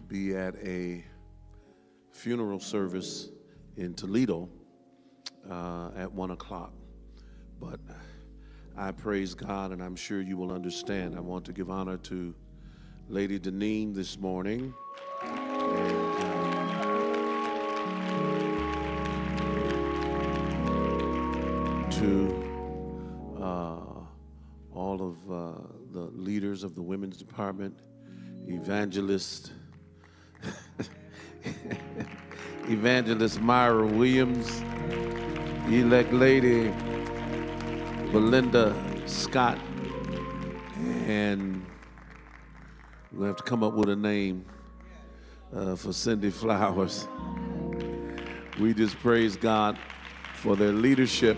be at a funeral service in Toledo at 1 o'clock. But I praise God, and I'm sure you will understand. I want to give honor to Lady Deneen this morning. And to all of the leaders of the women's department, evangelist Myra Williams, elect Lady Belinda Scott, and we'll have to come up with a name for Cindy Flowers. We just praise God for their leadership.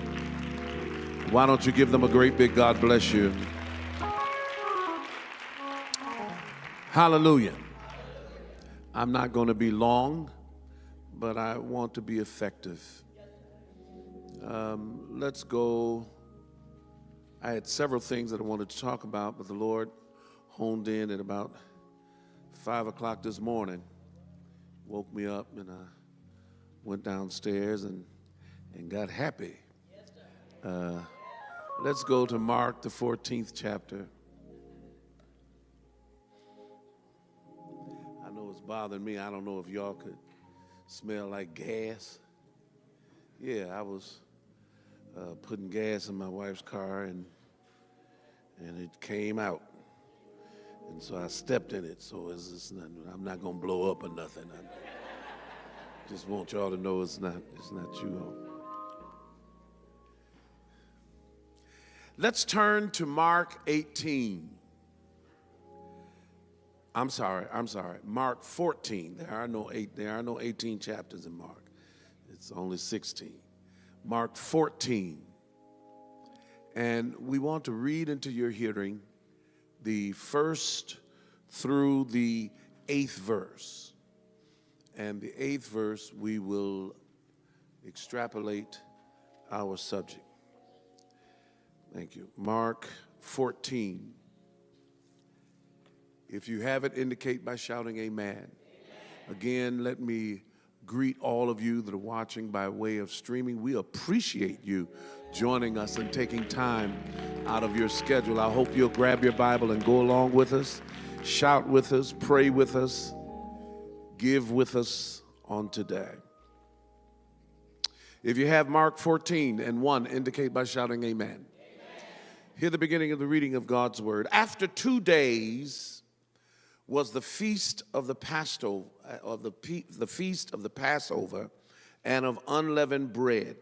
Why don't you give them a great big God bless you? Hallelujah. I'm not going to be long, but I want to be effective. Let's go. I had several things that I wanted to talk about, but the Lord honed in at about 5 o'clock this morning, woke me up, and I went downstairs and got happy. Let's go to Mark, the 14th chapter. I know it's bothering me. I don't know if y'all could smell like gas. Yeah, I was putting gas in my wife's car, and it came out. And so I stepped in it, so I'm not going to blow up or nothing. I just want y'all to know it's not you all. Let's turn to Mark 18. I'm sorry, Mark 14. There are no 18 chapters in Mark. It's only 16. Mark 14. And we want to read into your hearing the first through the 8th verse. And the 8th verse, we will extrapolate our subject. Thank you. Mark 14. If you have it, indicate by shouting amen. Amen. Again, let me greet all of you that are watching by way of streaming. We appreciate you joining us and taking time out of your schedule. I hope you'll grab your Bible and go along with us, shout with us, pray with us, give with us on today. If you have Mark 14 and 1, indicate by shouting amen. Hear the beginning of the reading of God's word. After 2 days was the feast of the Passover, the feast of the Passover, and of unleavened bread.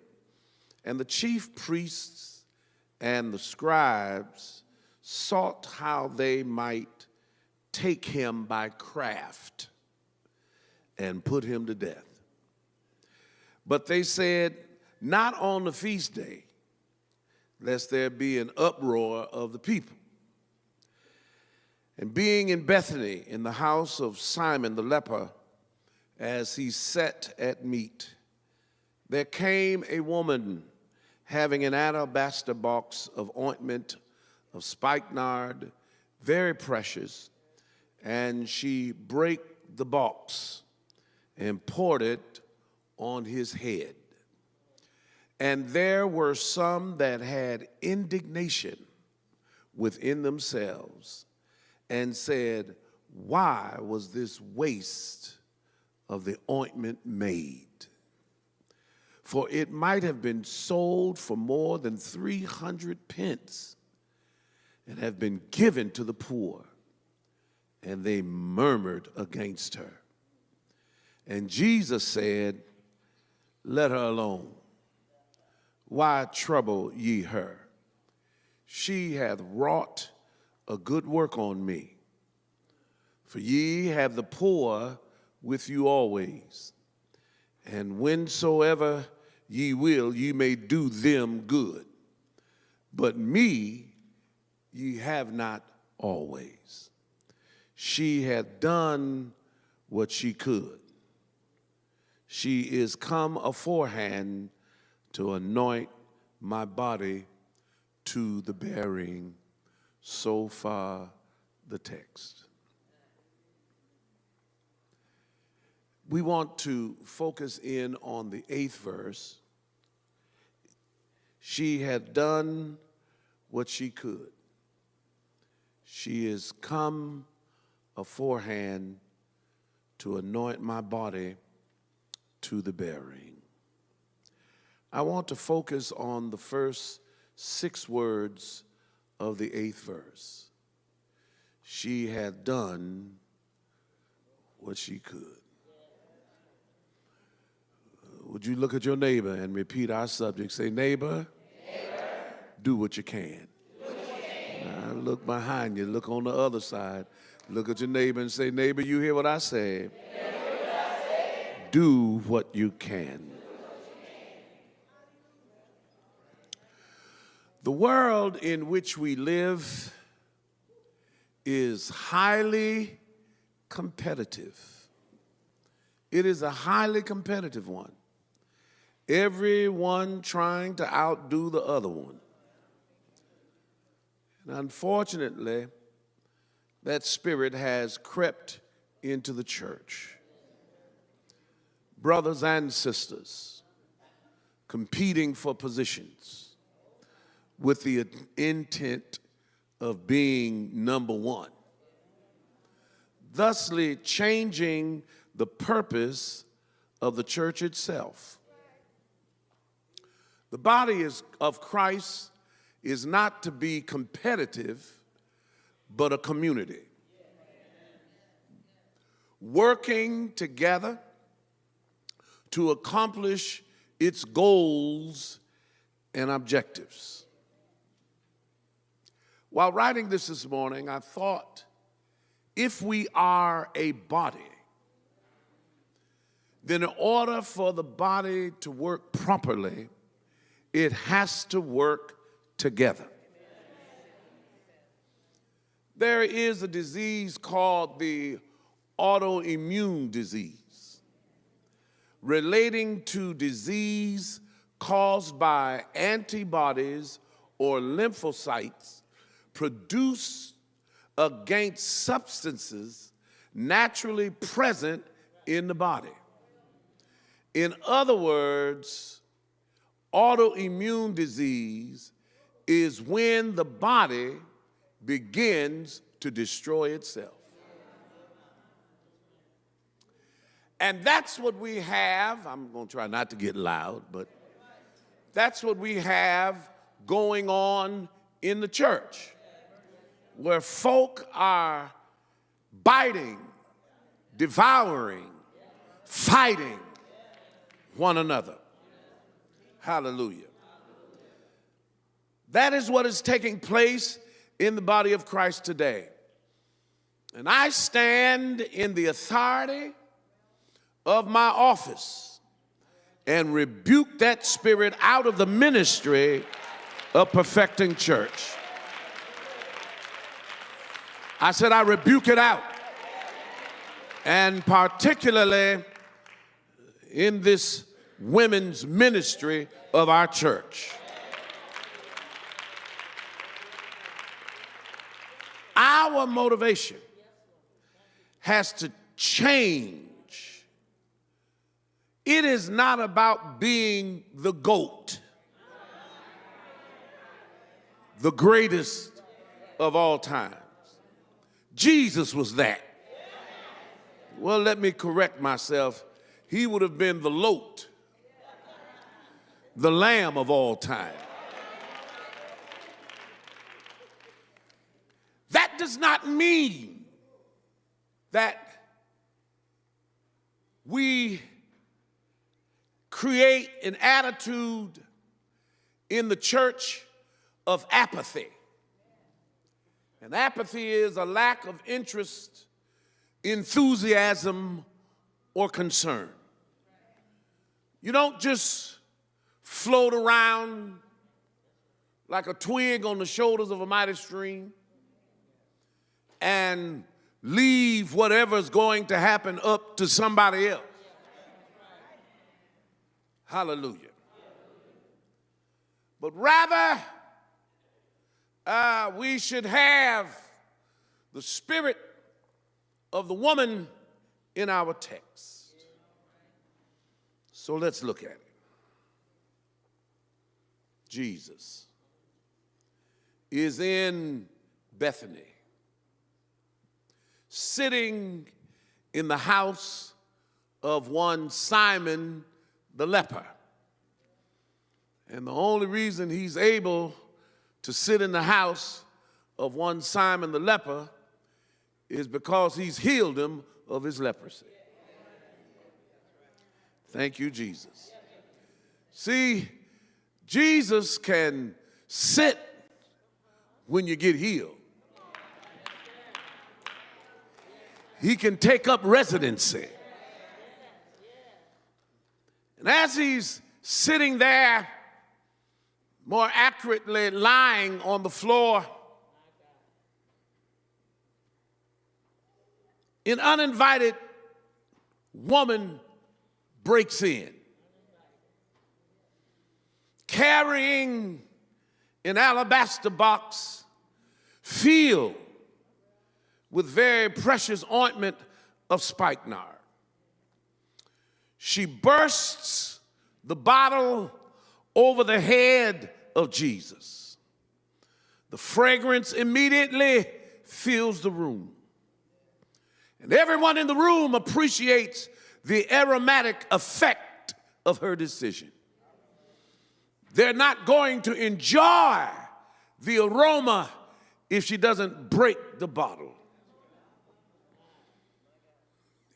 And the chief priests and the scribes sought how they might take him by craft and put him to death. But they said, not on the feast day, lest there be an uproar of the people. And being in Bethany, in the house of Simon the leper, as he sat at meat, there came a woman having an alabaster box of ointment of spikenard, very precious, and she brake the box and poured it on his head. And there were some that had indignation within themselves and said, why was this waste of the ointment made? For it might have been sold for more than 300 pence and have been given to the poor. And they murmured against her. And Jesus said, let her alone. Why trouble ye her? She hath wrought a good work on me. For ye have the poor with you always, and whensoever ye will, ye may do them good. But me ye have not always. She hath done what she could. She is come aforehand to anoint my body to the burying. So far the text. We want to focus in on the 8th verse. She had done what she could. She is come aforehand to anoint my body to the burying. I want to focus on the first 6 words of the 8th verse. She had done what she could. Would you look at your neighbor and repeat our subject? Say, neighbor, do what you can. Now look behind you. Look on the other side. Look at your neighbor and say, neighbor, you hear what I say? Do what you can. The world in which we live is highly competitive. It is a highly competitive one. Everyone trying to outdo the other one. And unfortunately, that spirit has crept into the church. Brothers and sisters competing for positions with the intent of being number one, thusly changing the purpose of the church itself. The body of Christ is not to be competitive, but a community. Working together to accomplish its goals and objectives. While writing this morning, I thought, if we are a body, then in order for the body to work properly, it has to work together. There is a disease called the autoimmune disease, relating to disease caused by antibodies or lymphocytes produced against substances naturally present in the body. In other words, autoimmune disease is when the body begins to destroy itself. And that's what we have. I'm going to try not to get loud, but that's what we have going on in the church, where folk are biting, devouring, fighting one another. Hallelujah. That is what is taking place in the body of Christ today. And I stand in the authority of my office and rebuke that spirit out of the ministry of Perfecting Church. I said I rebuke it out. And particularly in this women's ministry of our church. Our motivation has to change. It is not about being the GOAT, the greatest of all times. Jesus was that. Well, let me correct myself. He would have been the loat, the lamb of all time. That does not mean that we create an attitude in the church of apathy. And apathy is a lack of interest, enthusiasm, or concern. You don't just float around like a twig on the shoulders of a mighty stream and leave whatever's going to happen up to somebody else. Hallelujah. But rather, we should have the spirit of the woman in our text. So let's look at it. Jesus is in Bethany, sitting in the house of one Simon the leper. And the only reason he's able to sit in the house of one Simon the leper is because he's healed him of his leprosy. Thank you, Jesus. See, Jesus can sit when you get healed. He can take up residency. And as he's sitting there, more accurately lying on the floor, an uninvited woman breaks in, carrying an alabaster box filled with very precious ointment of spikenard. She bursts the bottle over the head of Jesus. The fragrance immediately fills the room. And everyone in the room appreciates the aromatic effect of her decision. They're not going to enjoy the aroma if she doesn't break the bottle.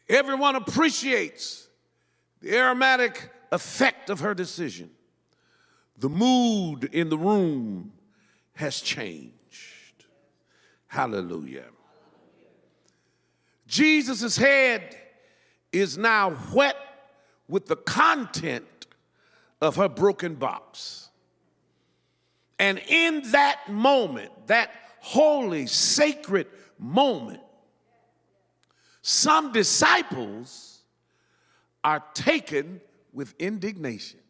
Everyone appreciates the aromatic effect of her decision. The mood in the room has changed. Hallelujah. Jesus' head is now wet with the content of her broken box. And in that moment, that holy, sacred moment, some disciples are taken with indignation.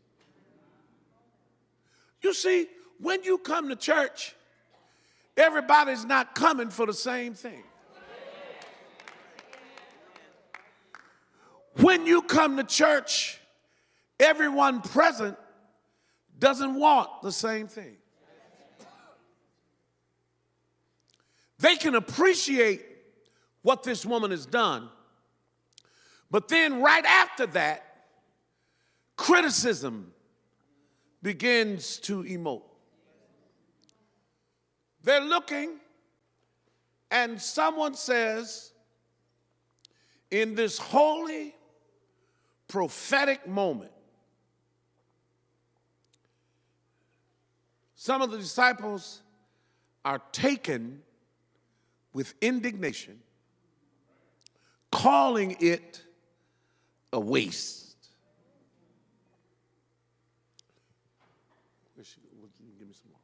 You see, when you come to church, everybody's not coming for the same thing. When you come to church, everyone present doesn't want the same thing. They can appreciate what this woman has done, but then right after that, criticism begins to emote. They're looking, and someone says, in this holy, prophetic moment, some of the disciples are taken with indignation, calling it a waste. Give me some more.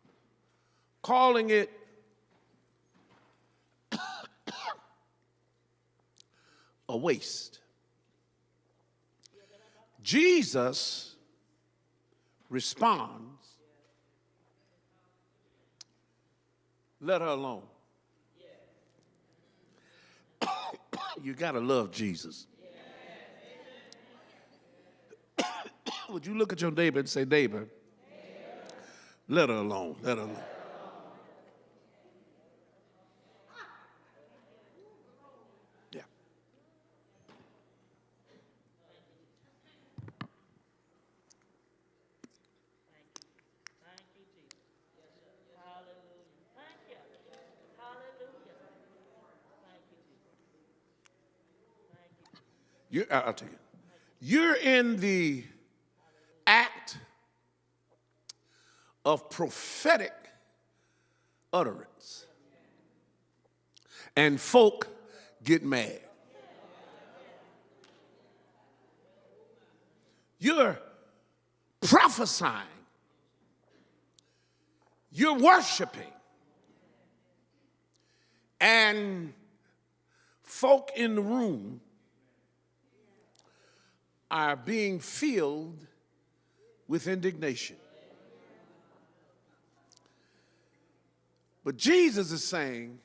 Calling it a waste. Jesus responds, let her alone. You got to love Jesus. Would you look at your neighbor and say, neighbor, let her alone, let her alone. Yeah. I'll tell you. You're in the act of prophetic utterance, and folk get mad. You're prophesying. You're worshiping. And folk in the room are being filled with indignation. But Jesus is saying,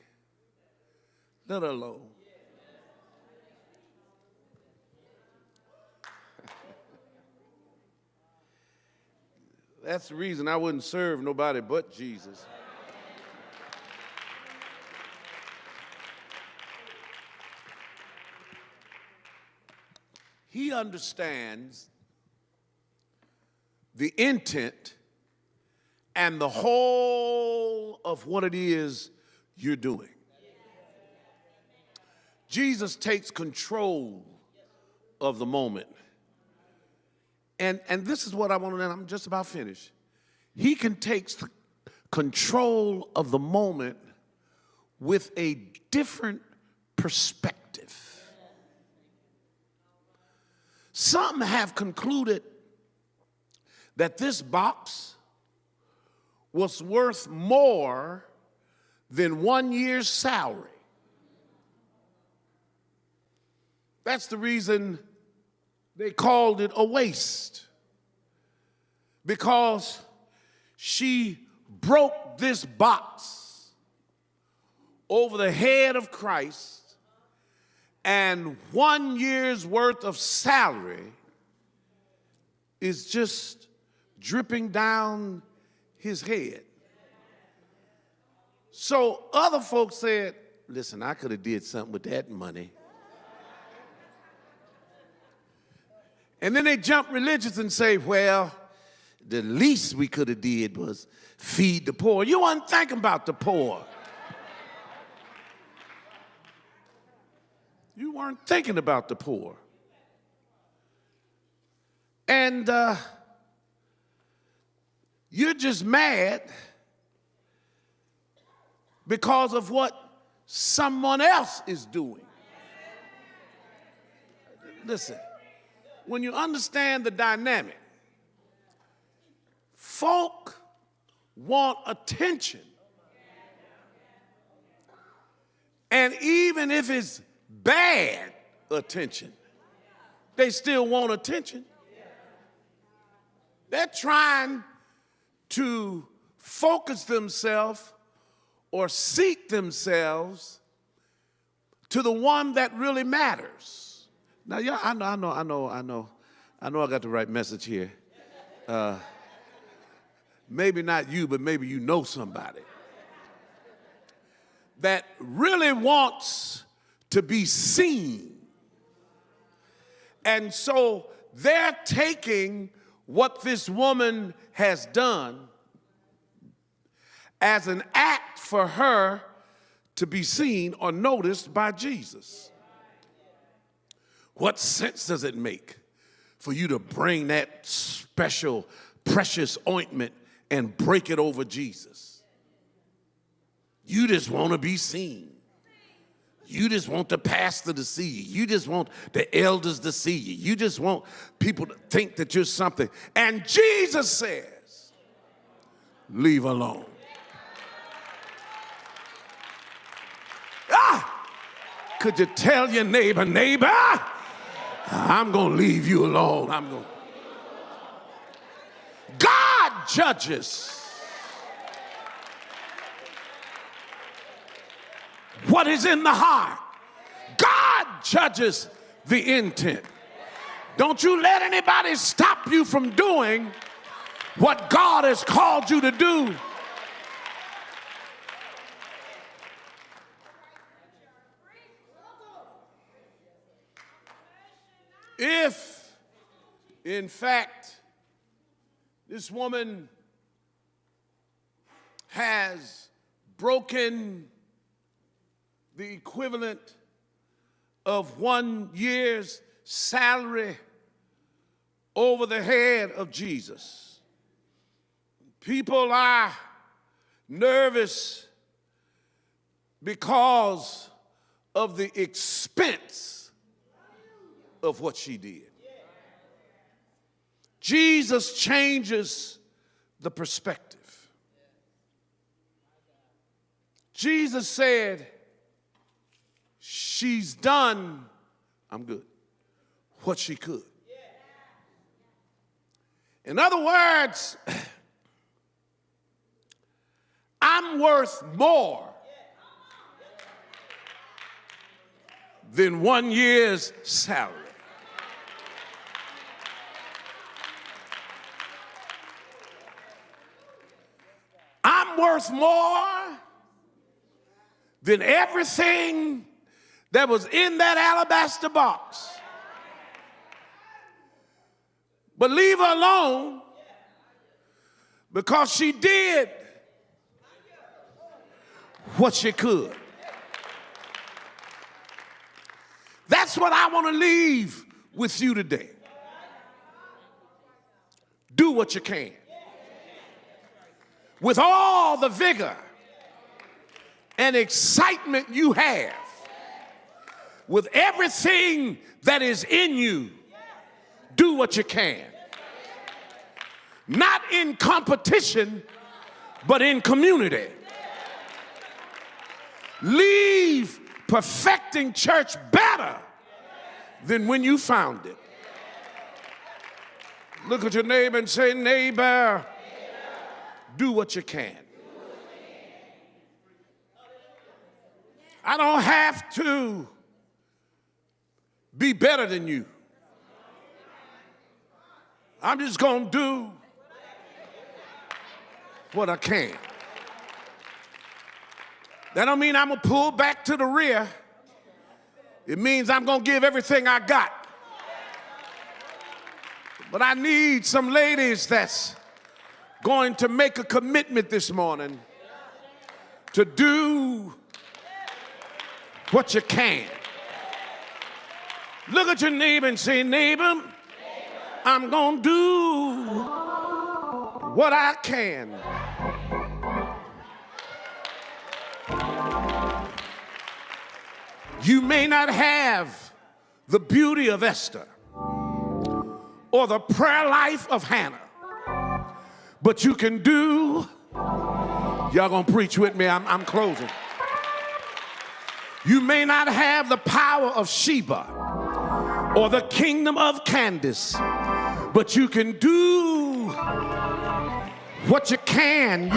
let her alone. That's the reason I wouldn't serve nobody but Jesus. He understands the intent and the whole of what it is you're doing. Jesus takes control of the moment. And this is what I want to, and I'm just about finished. He can take control of the moment with a different perspective. Some have concluded that this box was worth more than 1 year's salary. That's the reason they called it a waste, because she broke this box over the head of Christ, and 1 year's worth of salary is just dripping down his head. So other folks said, listen, I could have did something with that money. And then they jump religious and say, well, the least we could have did was feed the poor. You weren't thinking about the poor. You weren't thinking about the poor. And you're just mad because of what someone else is doing. Listen, when you understand the dynamic, folk want attention. And even if it's bad attention, they still want attention. They're trying to focus themselves or seek themselves to the one that really matters. Now, yeah, I know I got the right message here. Maybe not you, but maybe you know somebody that really wants to be seen. And so they're taking what this woman has done as an act for her to be seen or noticed by Jesus. What sense does it make for you to bring that special, precious ointment and break it over Jesus? You just want to be seen. You just want the pastor to see you. You just want the elders to see you. You just want people to think that you're something. And Jesus says, leave alone. Could you tell your neighbor, I'm going to leave you alone. God judges what is in the heart. God judges the intent. Don't you let anybody stop you from doing what God has called you to do. If, in fact, this woman has broken the equivalent of 1 year's salary over the head of Jesus, people are nervous because of the expense of what she did. Jesus changes the perspective. Jesus said, she's done, I'm good, what she could. In other words, I'm worth more than 1 year's salary. I'm worth more than everything that was in that alabaster box. But leave her alone because she did what she could. That's what I want to leave with you today. Do what you can. With all the vigor and excitement you have, with everything that is in you, do what you can. Not in competition, but in community. Leave perfecting church better than when you found it. Look at your neighbor and say, neighbor, do what you can. I don't have to be better than you. I'm just going to do what I can. That don't mean I'm going to pull back to the rear. It means I'm going to give everything I got. But I need some ladies that's going to make a commitment this morning to do what you can. Look at your neighbor and say, neighbor, I'm going to do what I can. You may not have the beauty of Esther or the prayer life of Hannah, but you can do, y'all gonna preach with me, I'm closing. You may not have the power of Sheba or the kingdom of Candace, but you can do what you can.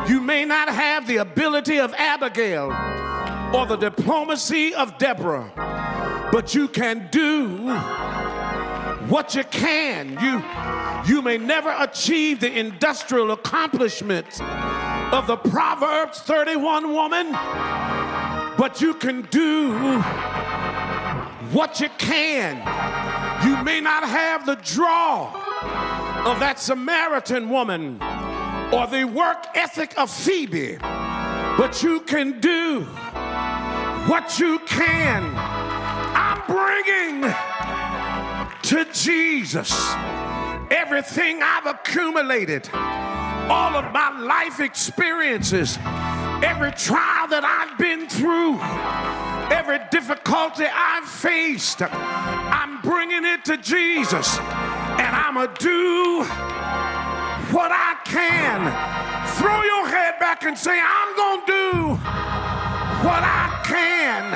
You may not have the ability of Abigail or the diplomacy of Deborah, but you can do what you can. You may never achieve the industrial accomplishments of the Proverbs 31 woman, but you can do what you can. You may not have the draw of that Samaritan woman or the work ethic of Phoebe, but you can do what you can. I'm bringing to Jesus everything I've accumulated, all of my life experiences, every trial that I've been through, every difficulty I've faced. I'm bringing it to Jesus, and I'm going to do what I can. Throw your head back and say, I'm going to do what I can.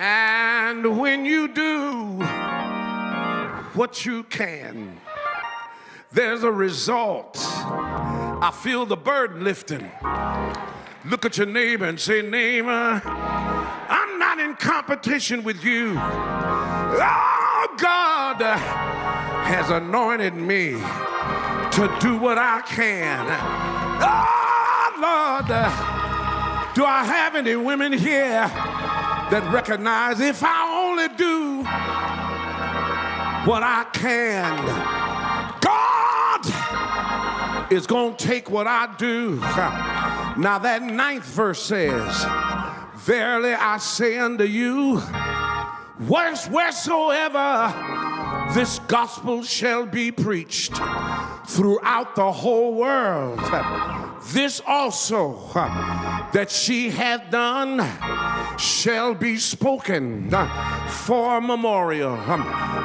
And when you do what you can, there's a result. I feel the burden lifting. Look at your neighbor and say, neighbor, I'm not in competition with you. Oh, God has anointed me to do what I can. Oh, Lord, do I have any women here that recognize if I only do what I can, God is going to take what I do. Now that 9th verse says, verily I say unto you, wheresoever this gospel shall be preached throughout the whole world, this also that she hath done shall be spoken for a memorial.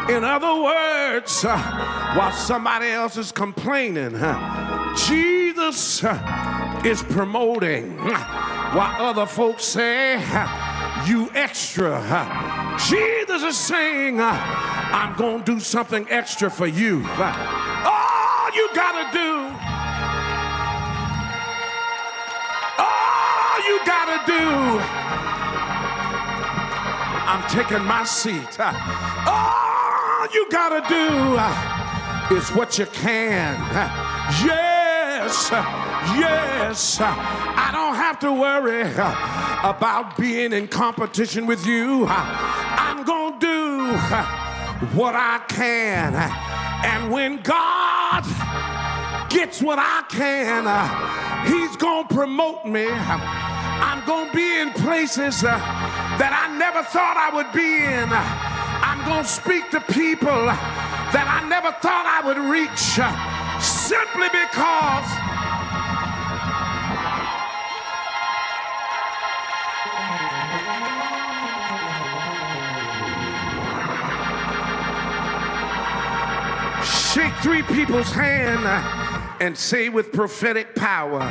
In other words, while somebody else is complaining, Jesus is promoting. While other folks say, you extra, Jesus is saying, I'm going to do something extra for you. All you got to do, I'm taking my seat. All you gotta do is what you can. Yes, yes. I don't have to worry about being in competition with you. I'm gonna do what I can. And when God gets what I can, he's gonna promote me. I'm gonna be in places that I never thought I would be in. I'm gonna speak to people that I never thought I would reach, simply because shake 3 people's hand and say with prophetic power,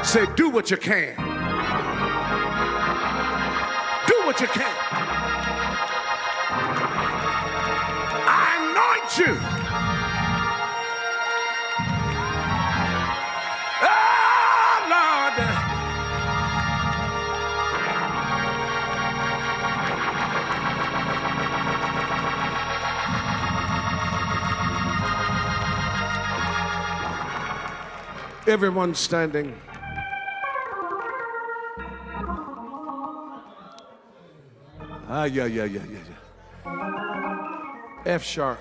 say, do what you can. Do what you can. I anoint you. Oh, Lord. Everyone standing. Yeah. F sharp.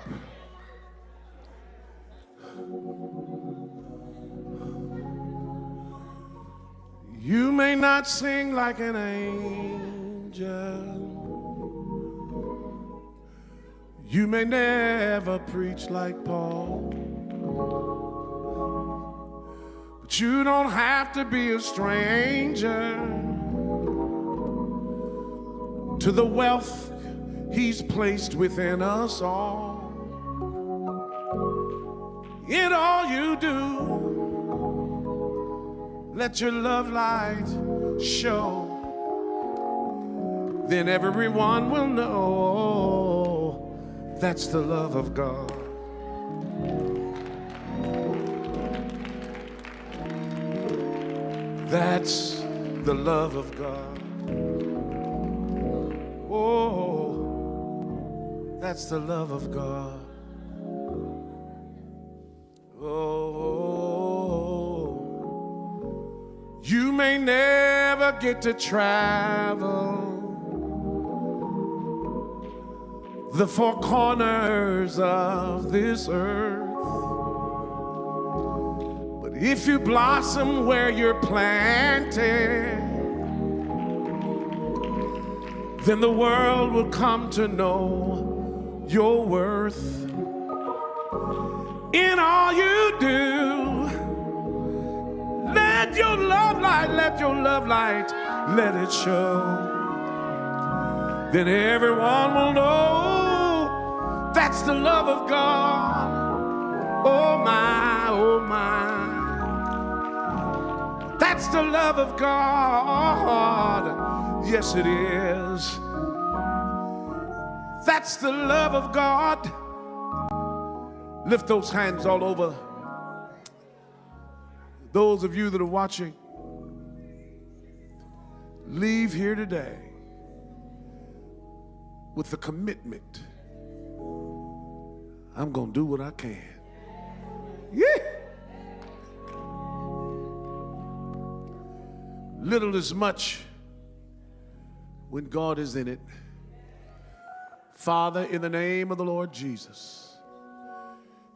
You may not sing like an angel. You may never preach like Paul. But you don't have to be a stranger to the wealth he's placed within us all. In all you do, let your love light show. Then everyone will know that's the love of God. That's the love of God. Oh, that's the love of God. Oh, you may never get to travel the 4 corners of this earth, but if you blossom where you're planted, then the world will come to know your worth. In all you do, let your love light, let it show. Then everyone will know that's the love of God. Oh my, oh my. That's the love of God. Yes, it is. That's the love of God. Lift those hands all over. Those of you that are watching, leave here today with the commitment. I'm going to do what I can. Yeah. Little is much when God is in it. Father, in the name of the Lord Jesus,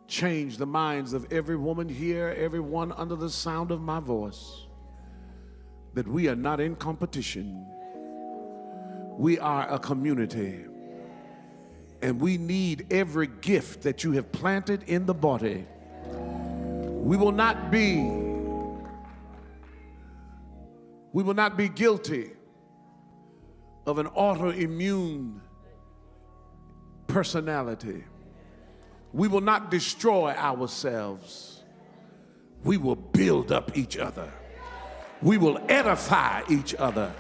change the minds of every woman here, everyone under the sound of my voice, that we are not in competition. We are a community, and we need every gift that you have planted in the body. We will not be guilty of an autoimmune personality. We will not destroy ourselves. We will build up each other. We will edify each other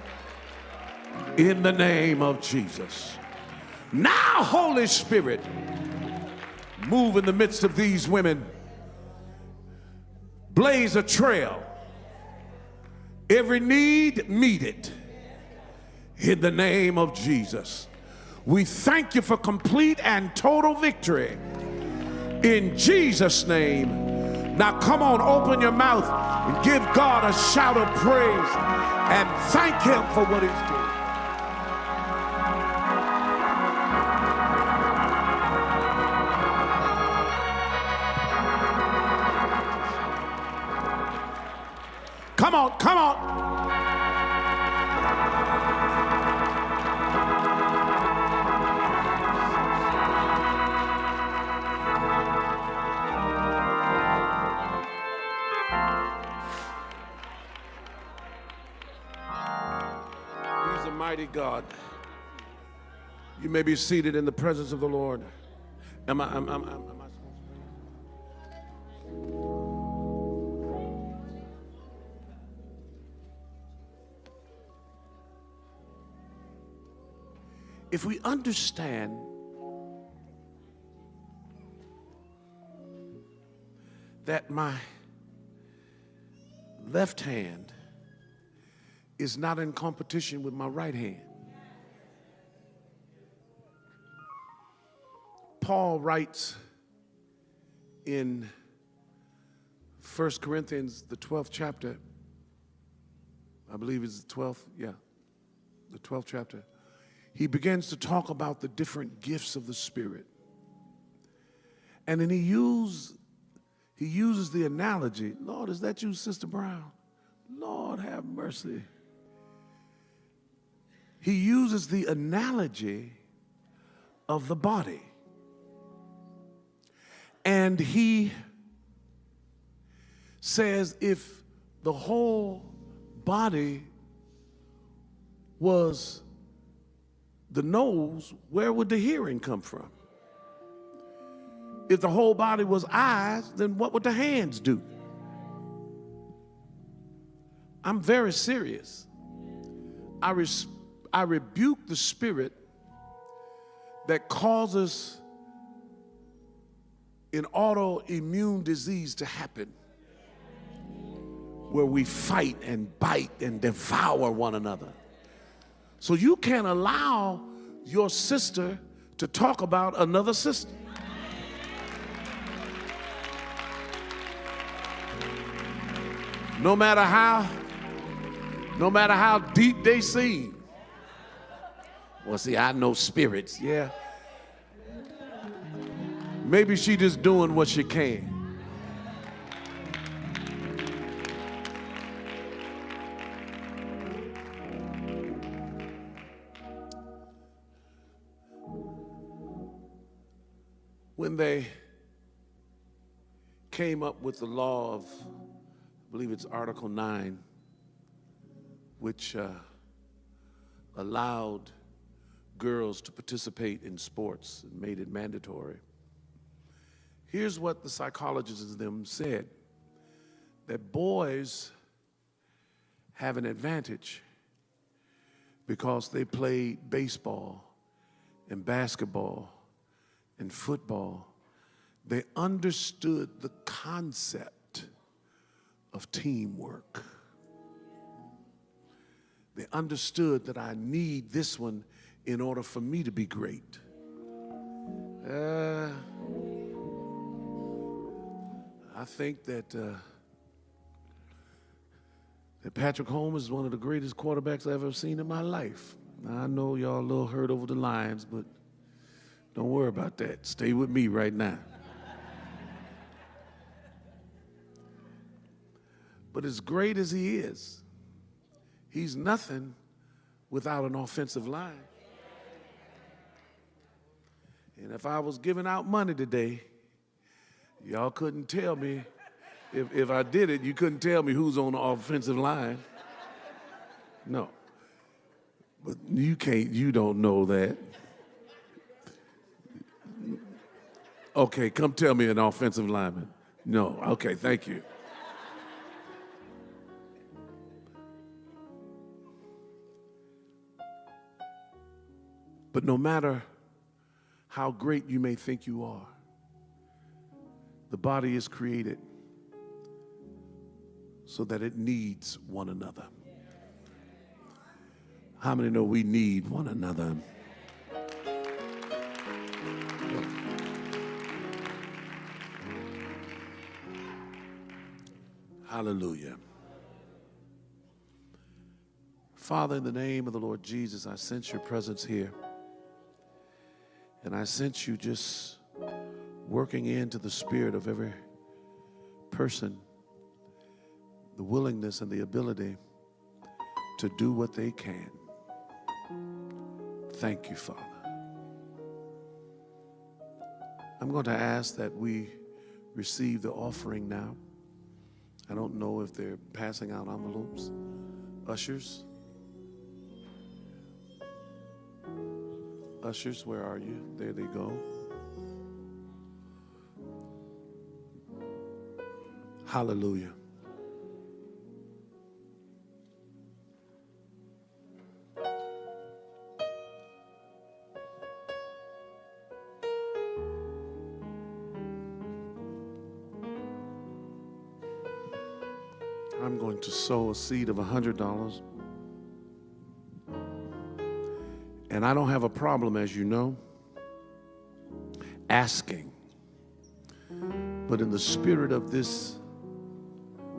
in the name of Jesus. Now, Holy Spirit, move in the midst of these women. Blaze a trail. Every need, meet it in the name of Jesus. We thank you for complete and total victory. In Jesus' name. Now come on, open your mouth and give God a shout of praise and thank him for what he's doing. Come on, come on. He's a mighty God. You may be seated in the presence of the Lord. Am I supposed to? If we understand that my left hand is not in competition with my right hand. Paul writes in 1 Corinthians, the 12th chapter, I believe it's the 12th, the 12th chapter. He begins to talk about the different gifts of the Spirit. And then he uses the analogy, Lord, is that you, Sister Brown? Lord, have mercy. He uses the analogy of the body. And he says if the whole body was the nose, where would the hearing come from? If the whole body was eyes, then what would the hands do? I'm very serious. I rebuke the spirit that causes an autoimmune disease to happen, where we fight and bite and devour one another. So you can't allow your sister to talk about another sister. No matter how deep they seem. Well, see, I know spirits, yeah. Maybe she just doing what she can. When they came up with the law of, I believe it's Article 9, which allowed girls to participate in sports and made it mandatory. Here's what the psychologists of them said, that boys have an advantage because they played baseball and basketball and football. They understood the concept of teamwork. They understood that I need this one in order for me to be great. I think that Patrick Holmes is one of the greatest quarterbacks I've ever seen in my life. Now, I know y'all a little hurt over the Lions, but don't worry about that. Stay with me right now. But as great as he is, he's nothing without an offensive line. And if I was giving out money today, y'all couldn't tell me, if I did it, you couldn't tell me who's on the offensive line. No. But you don't know that. Okay, come tell me an offensive lineman. No, okay, thank you. But no matter how great you may think you are, the body is created so that it needs one another. How many know we need one another? Hallelujah. Father, in the name of the Lord Jesus, I sense your presence here. And I sense you just working into the spirit of every person, the willingness and the ability to do what they can. Thank you, Father. I'm going to ask that we receive the offering now. I don't know if they're passing out envelopes. Ushers? Ushers, where are you? There they go. Hallelujah. I'm going to sow a seed of $100. And I don't have a problem, as you know, asking. But in the spirit of this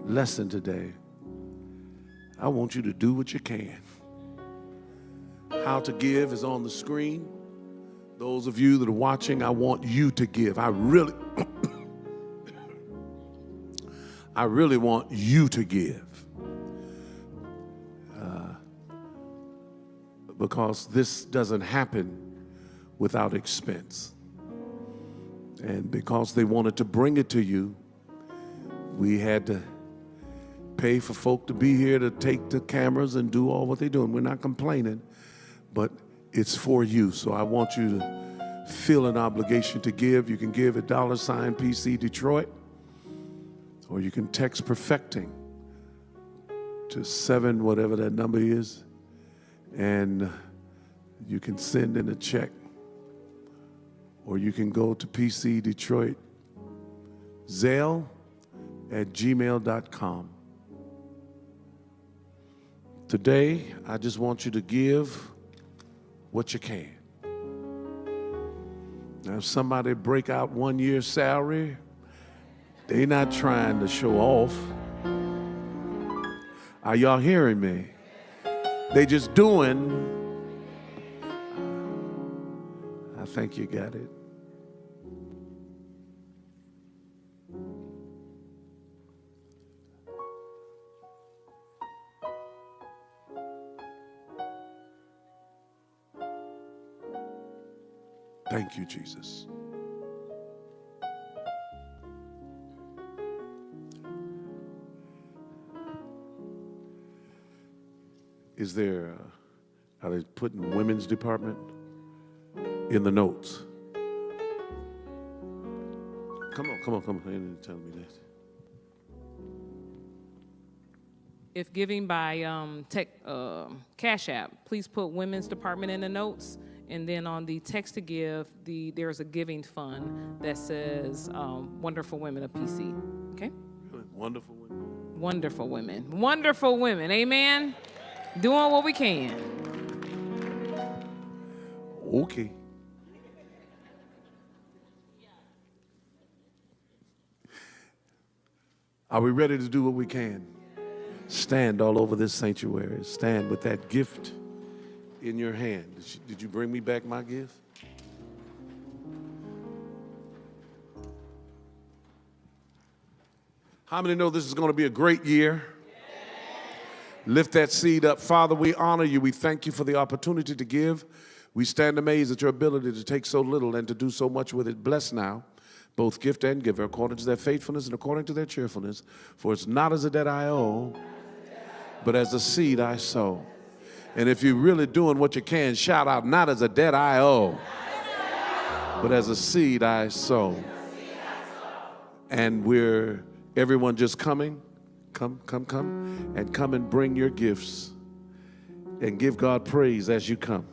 lesson today, I want you to do what you can. How to give is on the screen. Those of you that are watching, I want you to give. I really want you to give. Because this doesn't happen without expense. And because they wanted to bring it to you, we had to pay for folk to be here to take the cameras and do all what they're doing. We're not complaining, but it's for you. So I want you to feel an obligation to give. You can give at $PC Detroit, or you can text perfecting to 7, whatever that number is, and you can send in a check, or you can go to PC Detroit, Zelle@gmail.com. Today, I just want you to give what you can. Now, if somebody break out 1 year's salary, they're not trying to show off. Are y'all hearing me? They just doing. I think you got it. Thank you, Jesus. Is there, are they putting women's department in the notes? Come on. You didn't tell me that. If giving by Cash App, please put women's department in the notes. And then on the text to give, there's a giving fund that says Wonderful Women of PC. Okay? Wonderful women. Wonderful women. Wonderful women. Amen? Doing what we can. Okay. Are we ready to do what we can? Stand all over this sanctuary. Stand with that gift in your hand. Did you bring me back my gift? How many know this is going to be a great year? Lift that seed up. Father, we honor you. We thank you for the opportunity to give. We stand amazed at your ability to take so little and to do so much with it. Bless now both gift and giver according to their faithfulness and according to their cheerfulness. For it's not as a debt I owe, but as a seed I sow. And if you're really doing what you can, shout out, not as a debt I owe, but as a seed I sow. And everyone just coming. Come, and come and bring your gifts and give God praise as you come.